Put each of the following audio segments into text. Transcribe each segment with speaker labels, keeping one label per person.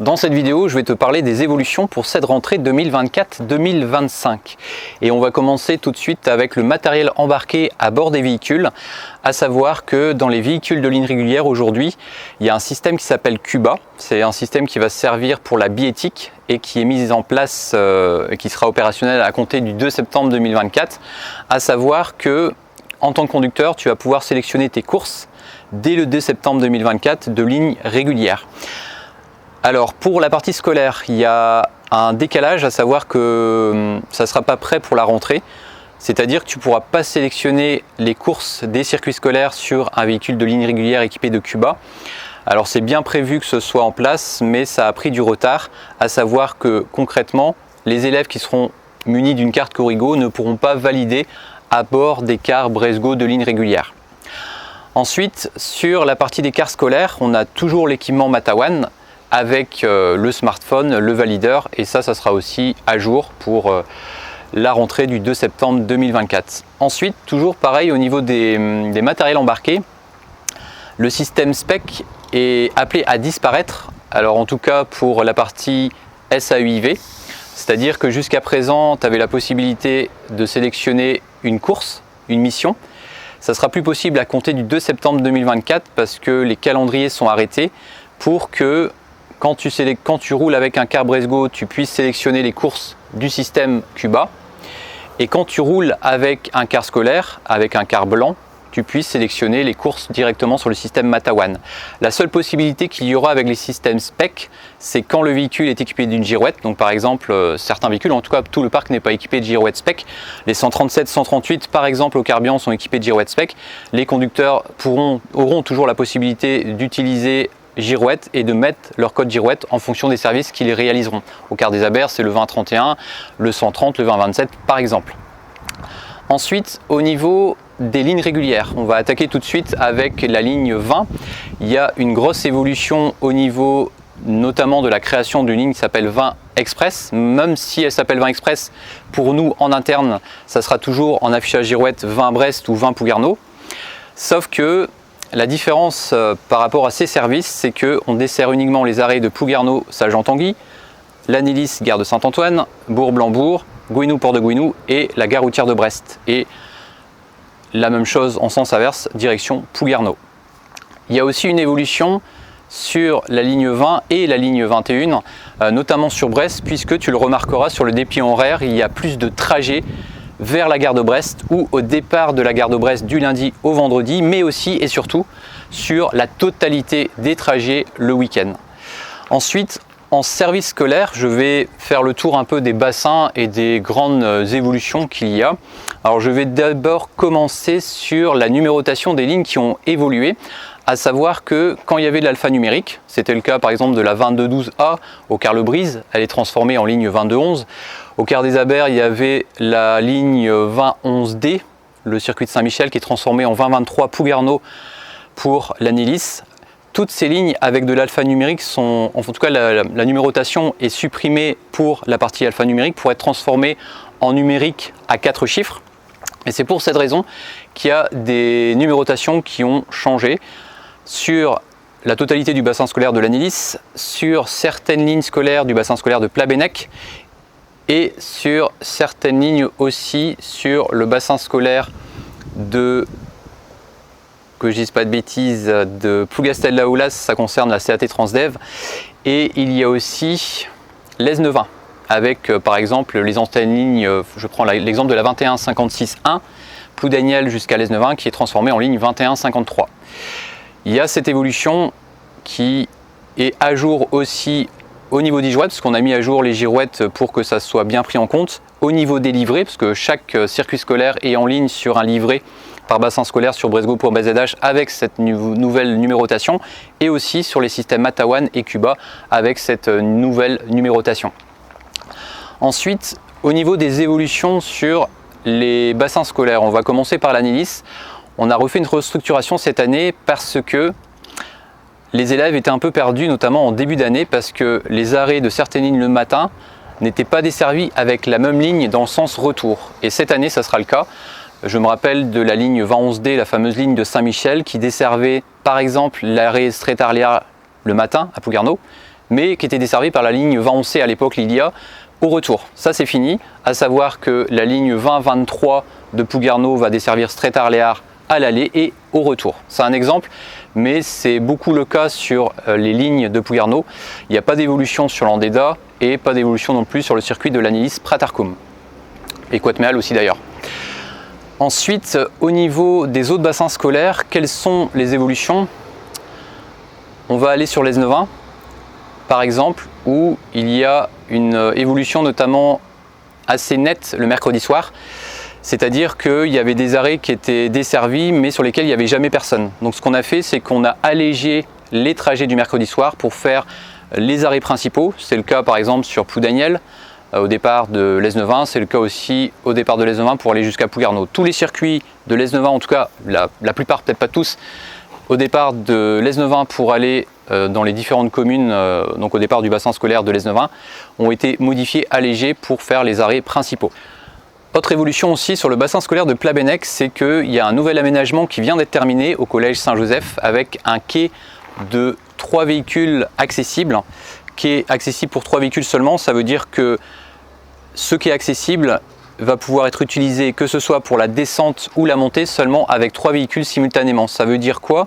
Speaker 1: Dans cette vidéo, je vais te parler des évolutions pour cette rentrée 2024-2025. Et on va commencer tout de suite avec le matériel embarqué à bord des véhicules. À savoir que dans les véhicules de ligne régulière aujourd'hui, il y a un système qui s'appelle Cuba. C'est un système qui va servir pour la biéthique et qui est mis en place et qui sera opérationnel à compter du 2 septembre 2024. À savoir que en tant que conducteur, tu vas pouvoir sélectionner tes courses dès le 2 septembre 2024 de ligne régulière. Alors pour la partie scolaire, il y a un décalage, à savoir que ça ne sera pas prêt pour la rentrée. C'est-à-dire que tu ne pourras pas sélectionner les courses des circuits scolaires sur un véhicule de ligne régulière équipé de Cuba. Alors c'est bien prévu que ce soit en place, mais ça a pris du retard, à savoir que concrètement, les élèves qui seront munis d'une carte Corrigo ne pourront pas valider à bord des cars Bresgo de ligne régulière. Ensuite, sur la partie des cars scolaires, on a toujours l'équipement Matawan avec le smartphone, le valideur, et ça sera aussi à jour pour la rentrée du 2 septembre 2024. Ensuite, toujours pareil au niveau des matériels embarqués, le système SPEC est appelé à disparaître, alors en tout cas pour la partie SAEIV, c'est-à-dire que jusqu'à présent, tu avais la possibilité de sélectionner une course, une mission. Ça sera plus possible à compter du 2 septembre 2024 parce que les calendriers sont arrêtés pour que quand tu roules avec un car Bresgo, tu puisses sélectionner les courses du système Cuba. Et quand tu roules avec un car scolaire, avec un car blanc, tu puisses sélectionner les courses directement sur le système Matawan. La seule possibilité qu'il y aura avec les systèmes SPEC, c'est quand le véhicule est équipé d'une girouette. Donc par exemple, certains véhicules, en tout cas tout le parc n'est pas équipé de girouette SPEC. Les 137, 138 par exemple au carburant sont équipés de girouette SPEC. Les conducteurs auront toujours la possibilité d'utiliser girouette et de mettre leur code girouette en fonction des services qu'ils réaliseront. Au car des Aber, c'est le 2031, le 130, le 2027 par exemple. Ensuite, au niveau des lignes régulières, on va attaquer tout de suite avec la ligne 20. Il y a une grosse évolution au niveau notamment de la création d'une ligne qui s'appelle 20 Express. Même si elle s'appelle 20 Express, pour nous en interne, ça sera toujours en affichage girouette 20 Brest ou 20 Pougarneau. Sauf que la différence par rapport à ces services, c'est qu'on dessert uniquement les arrêts de Pougarneau, Salle-Jean-Tanguy, Lannélis, gare de Saint-Antoine, Bourg-Blambourg, Gouinou, port de Gouinou et la gare routière de Brest. Et la même chose en sens inverse, direction Pougarneau. Il y a aussi une évolution sur la ligne 20 et la ligne 21, notamment sur Brest, puisque tu le remarqueras sur le dépliant horaire, il y a plus de trajets vers la gare de Brest ou au départ de la gare de Brest du lundi au vendredi, mais aussi et surtout sur la totalité des trajets le week-end. Ensuite, en service scolaire, je vais faire le tour un peu des bassins et des grandes évolutions qu'il y a. Alors je vais d'abord commencer sur la numérotation des lignes qui ont évolué, à savoir que quand il y avait de l'alphanumérique, c'était le cas par exemple de la 2212A au car Le Brise, elle est transformée en ligne 2211. Au car des Aber, il y avait la ligne 2011D, le circuit de Saint-Michel, qui est transformé en 2023 Pougarneau pour l'Annélis. Toutes ces lignes avec de l'alphanumérique sont, en tout cas la numérotation est supprimée pour la partie alphanumérique pour être transformée en numérique à 4 chiffres. Et c'est pour cette raison qu'il y a des numérotations qui ont changé sur la totalité du bassin scolaire de l'Annélis, sur certaines lignes scolaires du bassin scolaire de Plabennec et sur certaines lignes aussi sur le bassin scolaire de, que je dise pas de bêtises, de Plougastel-la-Oulas, ça concerne la CAT Transdev. Et il y a aussi l'Esnevin, avec par exemple les anciennes lignes, je prends l'exemple de la 2156-1, Ploudaniel jusqu'à l'Esnevin, qui est transformée en ligne 2153. Il y a cette évolution qui est à jour aussi au niveau des girouettes, parce qu'on a mis à jour les girouettes pour que ça soit bien pris en compte, au niveau des livrets, parce que chaque circuit scolaire est en ligne sur un livret par bassin scolaire sur Bresgo pour BZH avec cette nouvelle numérotation, et aussi sur les systèmes Matawan et Cuba avec cette nouvelle numérotation. Ensuite, au niveau des évolutions sur les bassins scolaires, on va commencer par l'Annélis. On a refait une restructuration cette année parce que les élèves étaient un peu perdus, notamment en début d'année, parce que les arrêts de certaines lignes le matin n'étaient pas desservis avec la même ligne dans le sens retour. Et cette année, ça sera le cas. Je me rappelle de la ligne 2011D, la fameuse ligne de Saint-Michel, qui desservait par exemple l'arrêt Strétarlia le matin à Pougarneau, mais qui était desservie par la ligne 2011C à l'époque, Lilia, au retour. Ça c'est fini, à savoir que la ligne 2023 de Pouguerneau va desservir Strait-Arléart à l'aller et au retour. C'est un exemple, mais c'est beaucoup le cas sur les lignes de Pouguerneau. Il n'y a pas d'évolution sur l'Andeda et pas d'évolution non plus sur le circuit de l'Annelis-Pratarkoum. Et Coatméal aussi d'ailleurs. Ensuite, au niveau des autres bassins scolaires, quelles sont les évolutions? On va aller sur l'Aisne-20, par exemple, où il y a une évolution notamment assez nette le mercredi soir. C'est-à-dire qu'il y avait des arrêts qui étaient desservis, mais sur lesquels il n'y avait jamais personne. Donc ce qu'on a fait, c'est qu'on a allégé les trajets du mercredi soir pour faire les arrêts principaux. C'est le cas par exemple sur Ploudaniel, au départ de l'Aisne-20, c'est le cas aussi au départ de l'Aisne-20 pour aller jusqu'à Pouguerneau. Tous les circuits de l'Aisne-20, en tout cas la plupart, peut-être pas tous, au départ de l'Aisne-20 pour aller dans les différentes communes, donc au départ du bassin scolaire de l'Aisne-20, ont été modifiés, allégés pour faire les arrêts principaux. Autre évolution aussi sur le bassin scolaire de Plabennec, c'est qu'il y a un nouvel aménagement qui vient d'être terminé au collège Saint-Joseph avec un quai de 3 véhicules accessibles. Quai accessible pour 3 véhicules seulement, ça veut dire que ce qui est accessible va pouvoir être utilisé que ce soit pour la descente ou la montée seulement avec 3 véhicules simultanément. Ça veut dire quoi?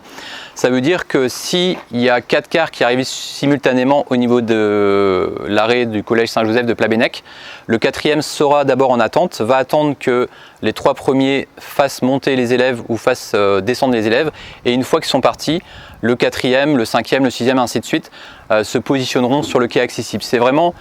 Speaker 1: Ça veut dire que s'il y a 4 cars qui arrivent simultanément au niveau de l'arrêt du collège Saint-Joseph de Plabennec, le 4e sera d'abord en attente, va attendre que les 3 premiers fassent monter les élèves ou fassent descendre les élèves, et une fois qu'ils sont partis, le 4e, le 5e, le 6e, ainsi de suite, se positionneront sur le quai accessible. C'est vraiment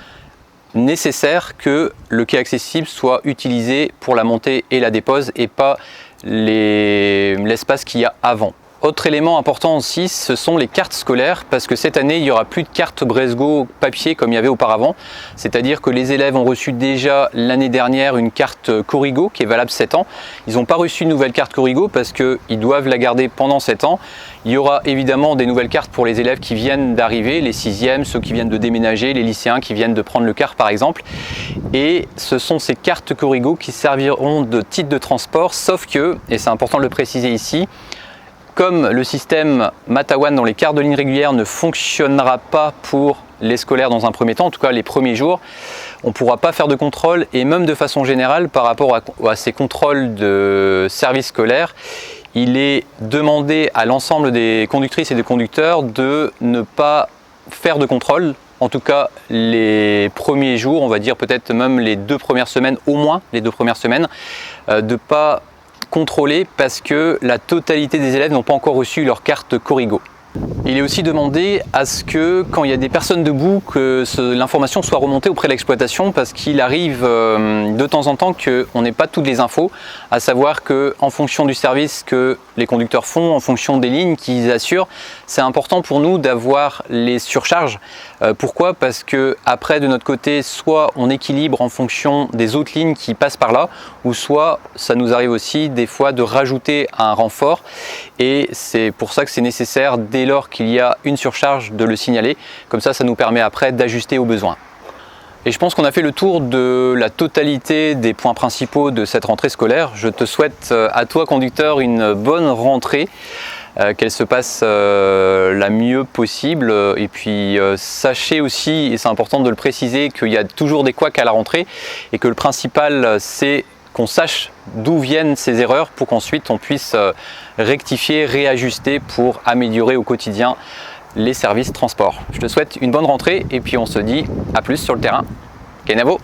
Speaker 1: nécessaire que le quai accessible soit utilisé pour la montée et la dépose et pas l'espace qu'il y a avant. Autre élément important aussi, ce sont les cartes scolaires, parce que cette année, il n'y aura plus de cartes Bresgo papier comme il y avait auparavant. C'est-à-dire que les élèves ont reçu déjà l'année dernière une carte Corrigo qui est valable 7 ans. Ils n'ont pas reçu une nouvelle carte Corrigo parce qu'ils doivent la garder pendant 7 ans. Il y aura évidemment des nouvelles cartes pour les élèves qui viennent d'arriver, les 6e, ceux qui viennent de déménager, les lycéens qui viennent de prendre le car par exemple. Et ce sont ces cartes Corrigo qui serviront de titre de transport, sauf que, et c'est important de le préciser ici, comme le système Matawan dans les cartes de ligne régulière ne fonctionnera pas pour les scolaires dans un premier temps, en tout cas les premiers jours, on ne pourra pas faire de contrôle, et même de façon générale par rapport à ces contrôles de service scolaire, il est demandé à l'ensemble des conductrices et des conducteurs de ne pas faire de contrôle, en tout cas les premiers jours, on va dire peut-être même les 2 premières semaines, au moins les 2 premières semaines, de ne pas contrôler parce que la totalité des élèves n'ont pas encore reçu leur carte Corrigo. Il est aussi demandé à ce que, quand il y a des personnes debout, que l'information soit remontée auprès de l'exploitation, parce qu'il arrive de temps en temps qu'on n'ait pas toutes les infos, à savoir qu'en fonction du service que les conducteurs font, en fonction des lignes qu'ils assurent, c'est important pour nous d'avoir les surcharges. Pourquoi? Parce que après, de notre côté, soit on équilibre en fonction des autres lignes qui passent par là, ou soit ça nous arrive aussi des fois de rajouter un renfort, et c'est pour ça que c'est nécessaire dès lors qu'il y a une surcharge de le signaler. Comme ça nous permet après d'ajuster aux besoins. Et je pense qu'on a fait le tour de la totalité des points principaux de cette rentrée scolaire. Je te souhaite à toi conducteur une bonne rentrée, qu'elle se passe la mieux possible, et puis sachez aussi, et c'est important de le préciser, qu'il y a toujours des couacs à la rentrée et que le principal c'est qu'on sache d'où viennent ces erreurs pour qu'ensuite on puisse rectifier, réajuster pour améliorer au quotidien les services transport. Je te souhaite une bonne rentrée et puis on se dit à plus sur le terrain. Kenavo!